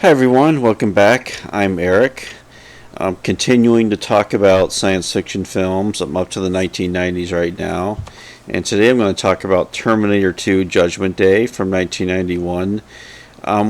Hi everyone, welcome back. I'm Eric. I'm continuing to talk about science fiction films. I'm up to the 1990s right now. And today I'm going to talk about Terminator 2 Judgment Day from 1991.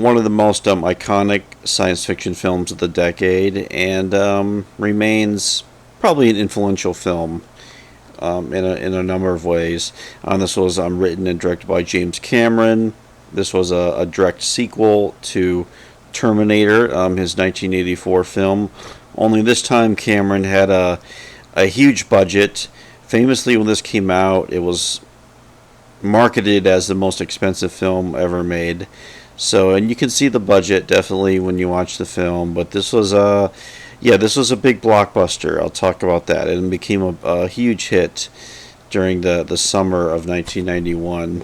One of the most iconic science fiction films of the decade, and remains probably an influential film in a number of ways. This was written and directed by James Cameron. This was a direct sequel to Terminator, his 1984 film. Only this time Cameron had a huge budget. Famously, when this came out, it was marketed as the most expensive film ever made. So, and you can see the budget definitely when you watch the film. But this was this was a big blockbuster. I'll talk about that. It became a huge hit during the summer of 1991.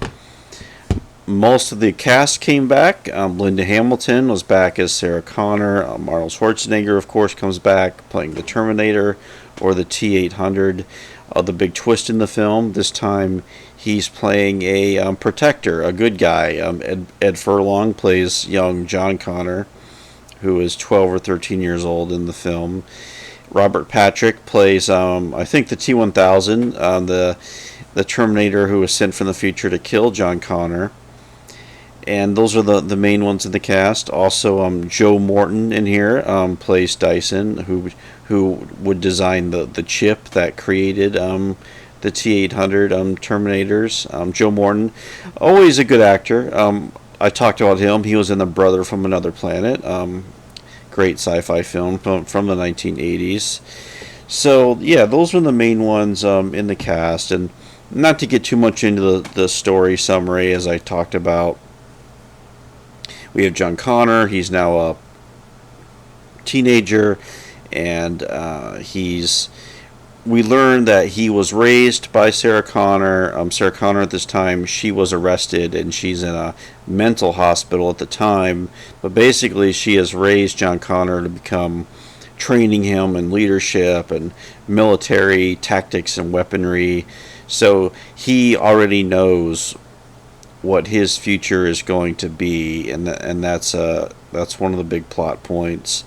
Most of the cast came back. Linda Hamilton was back as Sarah Connor. Arnold Schwarzenegger, of course, comes back playing the Terminator or the T-800. The big twist in the film, this time he's playing a protector, a good guy. Ed Furlong plays young John Connor, who is 12 or 13 years old in the film. Robert Patrick plays, I think, the T-1000, the Terminator who was sent from the future to kill John Connor. And those are the main ones in the cast. Also, Joe Morton in here plays Dyson, who would design the chip that created the T-800 Terminators. Joe Morton, always a good actor. I talked about him. He was in The Brother from Another Planet. Great sci-fi film from the 1980s. So, yeah, those were the main ones in the cast. And not to get too much into the story summary, as I talked about, we have John Connor. He's now a teenager, and we learn that he was raised by Sarah Connor. Sarah Connor at this time, she was arrested, and she's in a mental hospital at the time. But basically, she has raised John Connor to become, training him in leadership and military tactics and weaponry. So he already knows what his future is going to be, and that's one of the big plot points.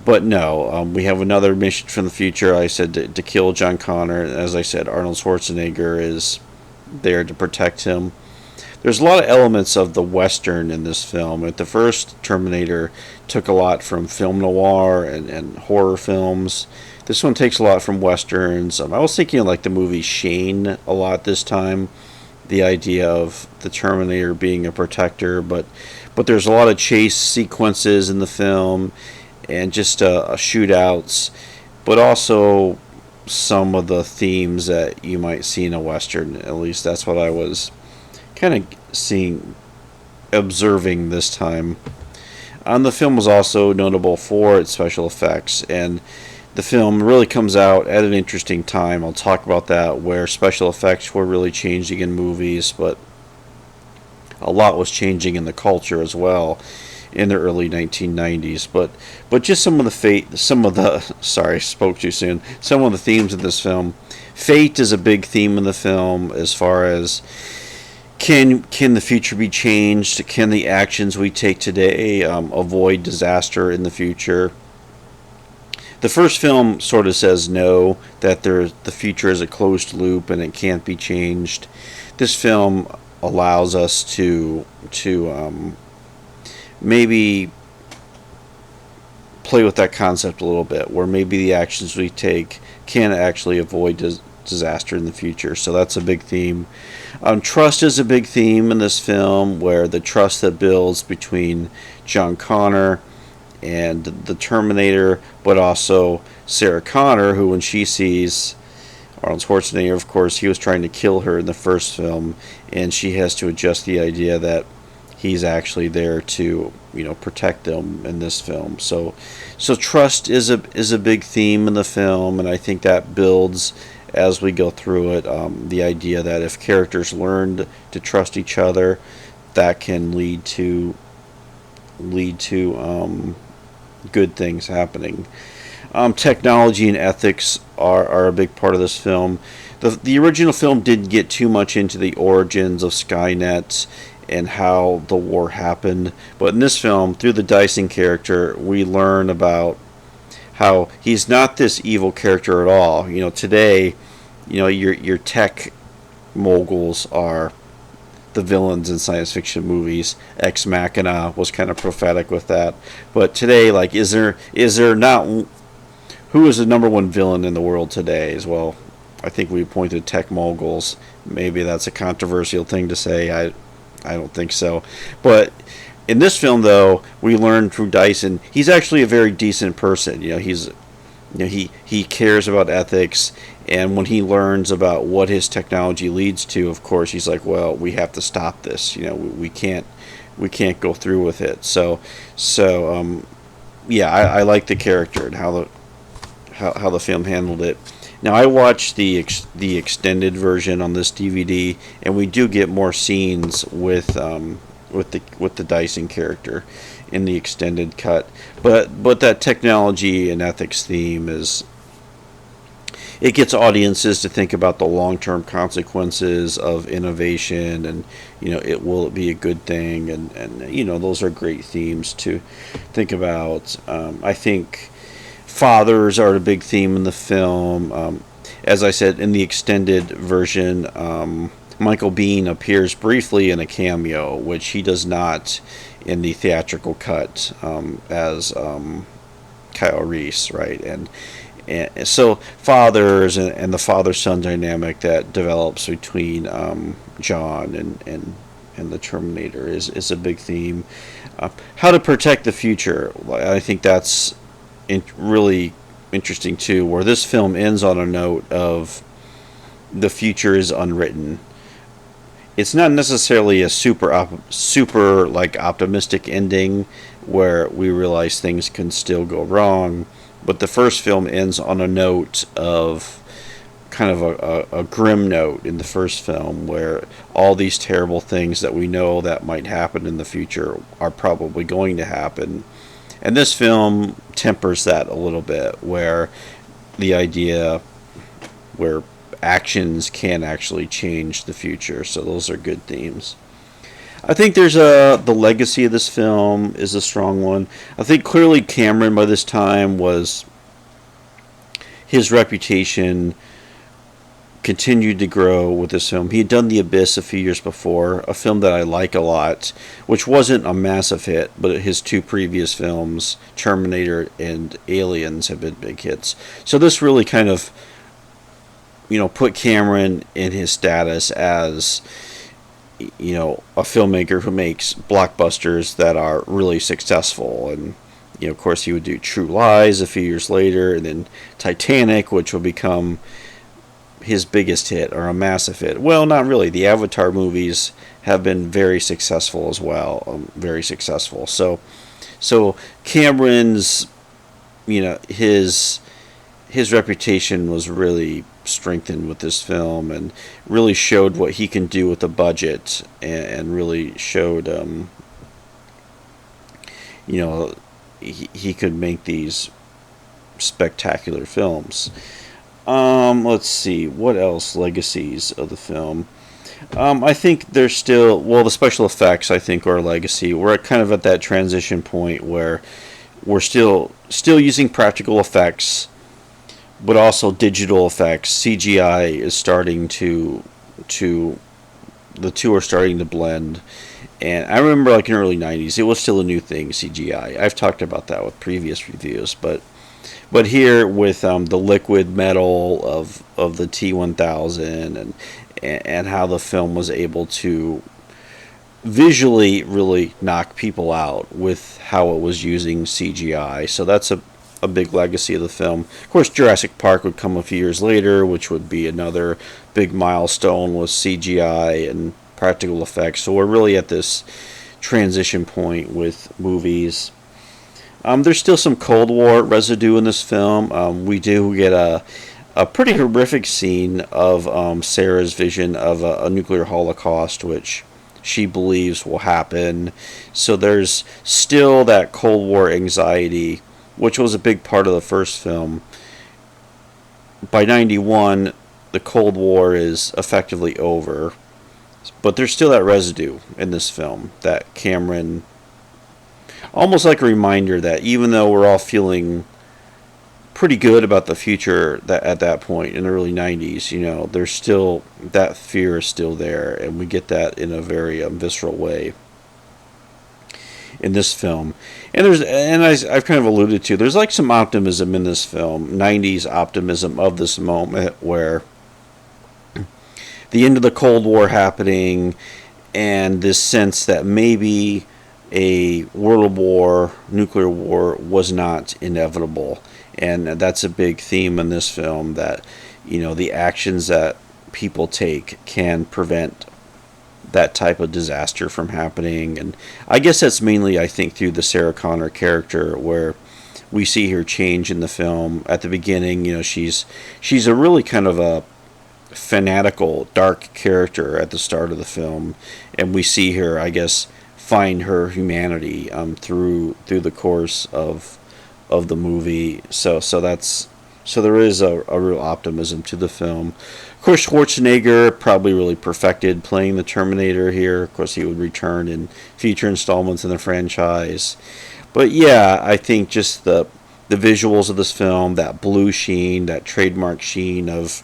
But no, we have another mission from the future. I said to kill John Connor. As I said, Arnold Schwarzenegger is there to protect him. There's a lot of elements of the Western in this film. The first Terminator took a lot from film noir and horror films. This one takes a lot from Westerns. I was thinking of like the movie Shane a lot this time. The idea of the Terminator being a protector, but there's a lot of chase sequences in the film, and just shootouts, but also some of the themes that you might see in a Western. At least that's what I was kind of observing this time. The film was also notable for its special effects, and the film really comes out at an interesting time. I'll talk about that, where special effects were really changing in movies, but a lot was changing in the culture as well in the early 1990s. But just some of the sorry, spoke too soon. Some of the themes of this film. Fate is a big theme in the film, as far as can the future be changed? Can the actions we take today avoid disaster in the future? The first film sort of says no, that the future is a closed loop and it can't be changed. This film allows us to maybe play with that concept a little bit, where maybe the actions we take can actually avoid disaster in the future. So that's a big theme. Trust is a big theme in this film, where the trust that builds between John Connor and the Terminator, but also Sarah Connor, who, when she sees Arnold Schwarzenegger, of course, he was trying to kill her in the first film, and she has to adjust the idea that he's actually there to, protect them in this film. So trust is a big theme in the film, and I think that builds as we go through it. The idea that if characters learned to trust each other, that can lead to good things happening. Technology and ethics are a big part of this film. The original film didn't get too much into the origins of Skynet and how the war happened. But in this film, through the Dyson character, we learn about how he's not this evil character at all. Today, your tech moguls are the villains in science fiction movies. Ex Machina was kind of prophetic with that. But today, like, is there not, who is the number one villain in the world today as well? I think we pointed tech moguls. Maybe that's a controversial thing to say. I don't think so. But in this film, though, we learn through Dyson, he's actually a very decent person. He cares about ethics, and when he learns about what his technology leads to, of course, he's like, well, we have to stop this. We can't go through with it. Yeah, I like the character and how the film handled it. Now, I watched the extended version on this DVD, and we do get more scenes with the Dyson character in the extended cut. But that technology and ethics theme it gets audiences to think about the long-term consequences of innovation, and will it be a good thing, and those are great themes to think about. I think fathers are a big theme in the film. As I said, in the extended version, Michael Biehn appears briefly in a cameo, which he does not in the theatrical cut, as Kyle Reese, right? And so fathers and the father-son dynamic that develops between John and the Terminator is a big theme. How to protect the future, I think that's really interesting too, where this film ends on a note of the future is unwritten. It's not necessarily a super like optimistic ending where we realize things can still go wrong, but the first film ends on a note of kind of a grim note in the first film, where all these terrible things that we know that might happen in the future are probably going to happen. And this film tempers that a little bit, where the idea where actions can actually change the future. So those are good themes. I think the legacy of this film is a strong one. I think clearly Cameron by this time his reputation continued to grow with this film. He had done The Abyss a few years before, a film that I like a lot, which wasn't a massive hit, but his two previous films, Terminator and Aliens, have been big hits. So this really kind of, put Cameron in his status as, a filmmaker who makes blockbusters that are really successful. And, of course, he would do True Lies a few years later, and then Titanic, which will become his biggest hit, or a massive hit. Well, not really. The Avatar movies have been very successful as well. Very successful. So Cameron's, his reputation was really strengthened with this film, and really showed what he can do with the budget, and really showed, he could make these spectacular films. Let's see, what else legacies of the film. I think there's still, the special effects, I think, are a legacy. We're kind of at that transition point where we're still using practical effects, but also digital effects. CGI is starting to the two are starting to blend. And I remember, like, in the early 90s, it was still a new thing, CGI. I've talked about that with previous reviews, but here with the liquid metal of the T-1000, and how the film was able to visually really knock people out with how it was using CGI. So that's a big legacy of the film. Of course, Jurassic Park would come a few years later, which would be another big milestone with CGI and practical effects. So we're really at this transition point with movies. There's still some Cold War residue in this film. We do get a pretty horrific scene of Sarah's vision of a nuclear holocaust, which she believes will happen. So there's still that Cold War anxiety, which was a big part of the first film. By 91, the Cold War is effectively over. But there's still that residue in this film that Cameron, almost like a reminder that even though we're all feeling pretty good about the future that at that point in the early 90s, there's still that fear is still there, and we get that in a very visceral way in this film. I've kind of alluded to, there's like some optimism in this film, 90s optimism of this moment, where the end of the Cold War happening, and this sense that maybe a world war, nuclear war, was not inevitable. And that's a big theme in this film, that the actions that people take can prevent that type of disaster from happening. And I guess that's mainly, I think, through the Sarah Connor character, where we see her change in the film. At the beginning, she's a really kind of a fanatical, dark character at the start of the film, and we see her, I guess, find her humanity through the course of the movie. So there is a real optimism to the film. Of course, Schwarzenegger probably really perfected playing the Terminator here. Of course, he would return in future installments in the franchise. But yeah, I think just the visuals of this film, that blue sheen, that trademark sheen of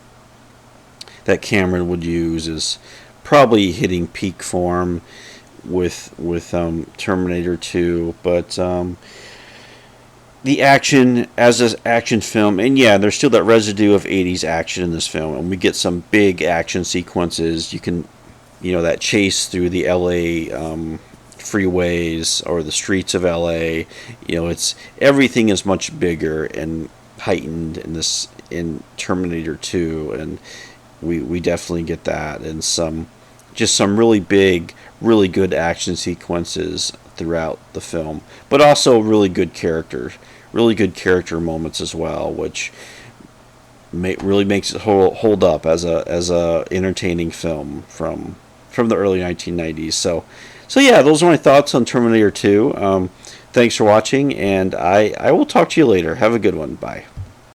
that Cameron would use, is probably hitting peak form with Terminator 2. But the action as an action film, and yeah, there's still that residue of 80s action in this film, and we get some big action sequences. You can, that chase through the LA freeways or the streets of LA. It's everything is much bigger and heightened in Terminator 2, and we definitely get that, and some really big, really good action sequences throughout the film, but also really good character moments as well, which really makes it hold up as a entertaining film from the early 1990s. So yeah, those are my thoughts on Terminator 2. Thanks for watching, and I will talk to you later. Have a good one. Bye.